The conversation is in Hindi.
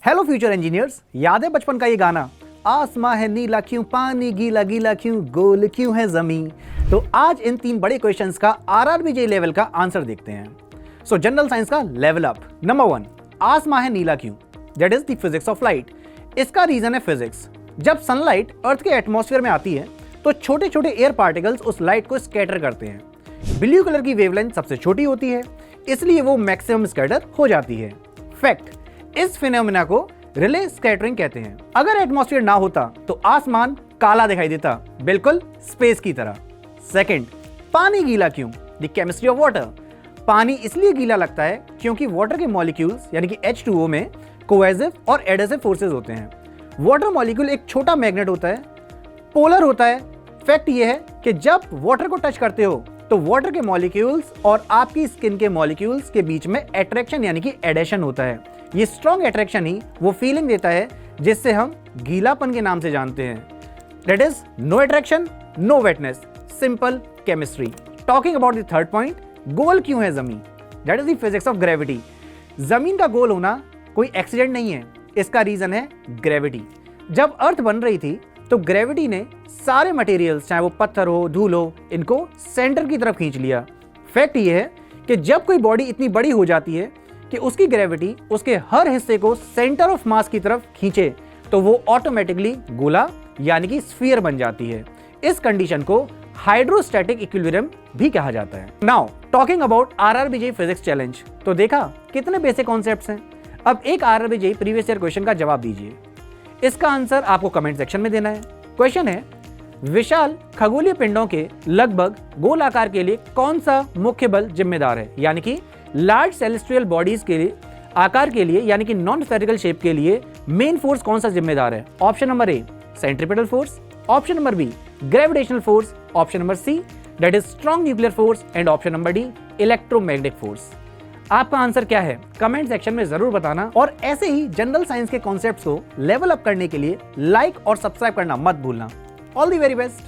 हेलो फ्यूचर इंजीनियर्स, याद है बचपन का ये गाना, आसमां है नीला क्यों, पानी गीला गीला क्यों, गोल क्यों है जमीन। तो आज इन 3 बड़े क्वेश्चंस का आरआरबीजे लेवल का आंसर देखते हैं। सो जनरल साइंस का लेवल अप। नंबर 1, आसमां है नीला क्यों? That is the physics of light. इसका रीजन है फिजिक्स। जब सनलाइट अर्थ के एटमॉस्फेयर में आती है तो छोटे छोटे एयर पार्टिकल्स उस लाइट को स्कैटर करते हैं। ब्लू कलर की वेवलेंथ सबसे छोटी होती है, इसलिए वो मैक्सिमम स्कैटर हो जाती है। फैक्ट, इस फिनोमेना को रिले स्कैटरिंग कहते हैं। अगर एटमॉस्फेयर ना होता तो आसमान काला दिखाई देता, बिल्कुल स्पेस की तरह। सेकंड, पानी गीला क्यों? The chemistry of water. पानी इसलिए गीला लगता है क्योंकि वाटर के मॉलिक्यूल्स यानी कि H2O में कोहेसिव और एडहेसिव फोर्सेस होते हैं। वाटर मॉलिक्यूल एक छोटा मैग्नेट होता है, पोलर होता है। फैक्ट ये है कि जब वाटर को टच करते हो तो वाटर के मॉलिक्यूल्स और आपकी स्किन के मॉलिक्यूल्स के बीच में अट्रैक्शन यानी कि एडेशन होता है। ये स्ट्रॉन्ग अट्रैक्शन ही वो फीलिंग देता है जिससे हम गीलापन के नाम से जानते हैं। That is no attraction, no wetness, simple chemistry. Talking about the third point, गोल क्यों है जमीन? That is the physics of gravity. जमीन का गोल होना कोई एक्सीडेंट नहीं है, इसका रीजन है ग्रेविटी। जब अर्थ बन रही थी तो ग्रेविटी ने सारे मटेरियल्स, चाहे वो पत्थर हो, धूल हो, इनको सेंटर की तरफ खींच लिया। फैक्ट ये है कि जब कोई बॉडी इतनी बड़ी हो जाती है कि उसकी ग्रेविटी उसके हर हिस्से को सेंटर ऑफ मास की तरफ खींचे तो वो ऑटोमेटिकली गोला यानी कि स्फीयर बन जाती है। इस कंडीशन को हाइड्रोस्टैटिक इक्विलिब्रियम भी कहा जाता है। Now talking about RRB JE physics challenge. तो देखा कितने बेसिक कॉन्सेप्ट्स हैं। अब एक आरआरबीजे प्रीवियस ईयर क्वेश्चन का जवाब दीजिए। इसका आंसर आपको कमेंट सेक्शन में देना है। क्वेश्चन है, विशाल खगोलीय पिंडों के लगभग गोल आकार के लिए कौन सा मुख्य बल जिम्मेदार है? यानी कि लार्ज सेलेस्टियल बॉडीज के लिए आकार के लिए यानी कि नॉन स्फेरिकल शेप के लिए मेन फोर्स कौन सा जिम्मेदार है? Option number A, centripetal force. Option number B, gravitational force. Option number C, that is strong nuclear force. And option number D, electromagnetic force. आपका आंसर क्या है? कमेंट सेक्शन में जरूर बताना। और ऐसे ही जनरल साइंस के कॉन्सेप्ट्स को लेवल अप करने के लिए लाइक और सब्सक्राइब करना मत भूलना। All the very best.